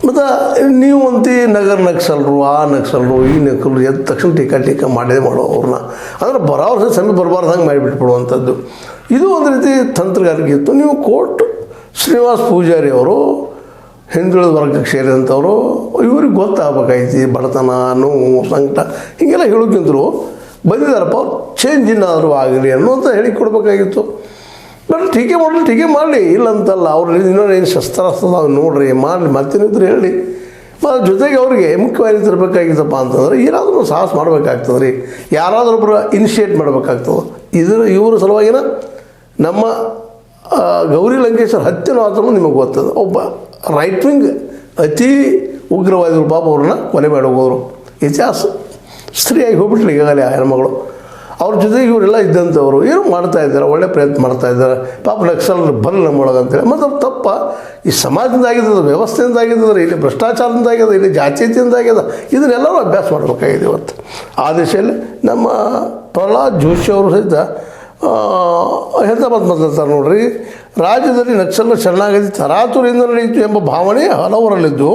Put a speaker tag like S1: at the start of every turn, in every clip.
S1: ಮತ್ತು ನೀವು ಅಂತೀ ನಗರ ನಕ್ಸಲರು ಆ ನಕ್ಸಲರು ಈ ನಕ್ಸಲರು ಎದ್ದ ತಕ್ಷಣ ಟೀಕಾ ಮಾಡೋ ಅವ್ರನ್ನ ಅಂದರೆ ಬರೋವ್ರ ಸಮಯ ಬರಬಾರ್ದಂಗೆ ಮಾಡಿಬಿಟ್ಬಿಡುವಂಥದ್ದು. ಇದು ಒಂದು ರೀತಿ ತಂತ್ರಗಾರಿಕೆ ಇತ್ತು. ನೀವು ಕೋರ್ಟ್ ಶ್ರೀನಿವಾಸ್ ಪೂಜಾರಿ ಅವರು ಹಿಂದುಳಿದ ವರ್ಗಕ್ಕೆ ಸೇರಿದಂಥವರು, ಇವ್ರಿಗೆ ಗೊತ್ತಾಗಬೇಕಾಯ್ತು ಬಡತನ ನೋವು ಸಂಕಟ ಹೀಗೆಲ್ಲ ಹೇಳೋಕ್ಕಿಂತಲೂ ಬಂದಿದ್ದಾರಪ್ಪ ಚೇಂಜ್ ಇನ್ನಾದರೂ ಆಗಲಿ ಅನ್ನೋಂತ ಹೇಳಿ ಕೊಡಬೇಕಾಗಿತ್ತು. ಬಟ್ ಟೀಕೆ ಮಾಡಲಿ ಇಲ್ಲಂತಲ್ಲ. ಅವ್ರು ಇನ್ನೊಂದು ಶಸ್ತ್ರಾಸ್ತ್ರ ನಾವು ನೋಡ್ರಿ ಮಾಡಲಿ ಮತ್ತೇನಿದ್ರು ಹೇಳಿ. ಮತ್ತು ಜೊತೆಗೆ ಅವ್ರಿಗೆ ಮುಖ್ಯವಾಗಿ ತರಬೇಕಾಗಿತ್ತಪ್ಪ ಅಂತಂದ್ರೆ ಏನಾದರೂ ಸಾಹಸ ಮಾಡಬೇಕಾಗ್ತದೆ ರೀ, ಯಾರಾದರೂ ಒಬ್ಬರು ಇನಿಷಿಯೇಟ್ ಮಾಡಬೇಕಾಗ್ತದೆ. ಇವ್ರ ಸಲುವಾಗಿನ ನಮ್ಮ ಗೌರಿ ಲಂಕೇಶ್ವರ ಹತ್ಯೆನೂ ಆದರೂ ನಿಮಗೆ ಗೊತ್ತದ. ಒಬ್ಬ ರೈಟ್ ವಿಂಗ್ ಅತಿ ಉಗ್ರವಾದಿಗಳು ಪಾಪ ಅವ್ರನ್ನ ಕೊಲೆ ಮಾಡಿ ಹೋಗೋರು. ಇತಿಹಾಸ ಸ್ತ್ರೀಯಾಗಿ ಹೋಗ್ಬಿಟ್ಲಿ ಈಗಾಗಲೇ ಆ ಹೆಣ್ಮಗಳು. ಅವ್ರ ಜೊತೆಗೆ ಇವರೆಲ್ಲ ಇದ್ದಂಥವ್ರು ಏನು ಮಾಡ್ತಾಯಿದ್ದಾರೆ, ಒಳ್ಳೆ ಪ್ರಯತ್ನ ಮಾಡ್ತಾಯಿದ್ದಾರೆ. ಪಾಪ ನಕ್ಸಲರು ಬರಲಿ ನಮ್ಮೊಳಗೆ ಅಂತೇಳಿ. ಮತ್ತು ಅವ್ರು ತಪ್ಪ ಈ ಸಮಾಜದಿಂದ ಆಗಿದ್ದದು, ವ್ಯವಸ್ಥೆಯಿಂದ ಆಗಿದ್ದದ್ರೆ, ಇಲ್ಲಿ ಭ್ರಷ್ಟಾಚಾರದಿಂದ ಆಗ್ಯದ, ಇಲ್ಲಿ ಜಾತ್ಯತೆಯಿಂದ ಆಗ್ಯದ. ಇದನ್ನೆಲ್ಲರೂ ಅಭ್ಯಾಸ ಮಾಡಬೇಕಾಗಿದೆ ಇವತ್ತು. ಆ ದಿಶೆಯಲ್ಲಿ ನಮ್ಮ ಪ್ರಹ್ಲಾದ್ ಜೋಶಿ ಅವರು ಸಹಿತ ಎಂಥ ಮಾತಾಡ್ತಾರೆ ನೋಡ್ರಿ, ರಾಜ್ಯದಲ್ಲಿ ನಕ್ಸಲರ ಶರಣಾಗತಿ ತರಾತುರಿಯಿಂದ ನಡೆಯಿತು ಎಂಬ ಭಾವನೆ ಹಲವರಲ್ಲಿದ್ದು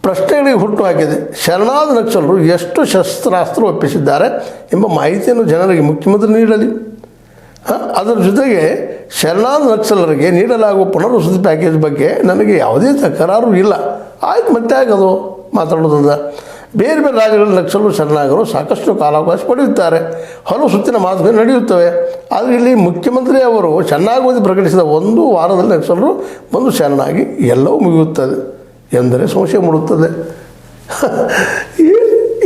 S1: ಪ್ರಶ್ನೆಗಳಿಗೆ ಹುಟ್ಟು ಹಾಕಿದೆ. ಶರಣಾದ ನಕ್ಸಲರು ಎಷ್ಟು ಶಸ್ತ್ರಾಸ್ತ್ರ ಒಪ್ಪಿಸಿದ್ದಾರೆ ಎಂಬ ಮಾಹಿತಿಯನ್ನು ಜನರಿಗೆ ಮುಖ್ಯಮಂತ್ರಿ ನೀಡಲಿ. ಅದರ ಜೊತೆಗೆ ಶರಣಾದ ನಕ್ಸಲರಿಗೆ ನೀಡಲಾಗುವ ಪುನರ್ವಸತಿ ಪ್ಯಾಕೇಜ್ ಬಗ್ಗೆ ನನಗೆ ಯಾವುದೇ ತಕರಾರು ಇಲ್ಲ. ಆಯ್ತು, ಮತ್ತೆ ಆಗೋದು ಮಾತಾಡೋದದ. ಬೇರೆ ಬೇರೆ ರಾಜ್ಯಗಳಲ್ಲಿ ನಕ್ಸಲರು ಶರಣಾಗರು ಸಾಕಷ್ಟು ಕಾಲಾವಕಾಶ ಪಡೆಯುತ್ತಾರೆ, ಹಲವು ಸುತ್ತಿನ ಮಾತುಕತೆ ನಡೆಯುತ್ತವೆ. ಆದರೆ ಇಲ್ಲಿ ಮುಖ್ಯಮಂತ್ರಿ ಅವರು ಶರಣಾಗುವುದು ಪ್ರಕಟಿಸಿದ 1 ವಾರದಲ್ಲಿ ನಕ್ಸಲರು ಬಂದು ಶರಣಾಗಿ ಎಲ್ಲವೂ ಮುಗಿಯುತ್ತದೆ ಎಂದರೆ ಸಂಶಯ ಮೂಡುತ್ತದೆ.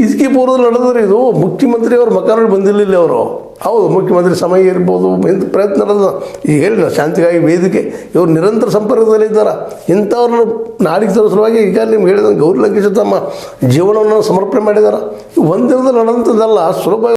S1: ಇದಕ್ಕೆ ಪೂರ್ವದಲ್ಲಿ ನಡೆದರೆ ಇದು ಮುಖ್ಯಮಂತ್ರಿಯವರು ಮಕಾನಲ್ಲಿ ಬಂದಿರಲಿಲ್ಲ ಅವರು. ಹೌದು, ಮುಖ್ಯಮಂತ್ರಿ ಸಮಯ ಇರ್ಬೋದು, ಪ್ರಯತ್ನ ನಡೆದ. ಈಗ ಹೇಳಿಲ್ಲ ಶಾಂತಿಗಾಗಿ ವೇದಿಕೆ, ಇವರು ನಿರಂತರ ಸಂಪರ್ಕದಲ್ಲಿದ್ದಾರೆ. ಇಂಥವ್ರನ್ನ ನಾಡಿಗೆ ತರೋ ಸಲುವಾಗಿ ಈಗ ನಿಮ್ಗೆ ಹೇಳಿದಂಗೆ ಗೌರಿ ಲಂಕೇಶ್ ತಮ್ಮ ಜೀವನವನ್ನು ಸಮರ್ಪಣೆ ಮಾಡಿದ್ದಾರೆ. ಒಂದಿನದಲ್ಲಿ ನಡೆದಂಥದ್ದಲ್ಲ, ಸುಲಭ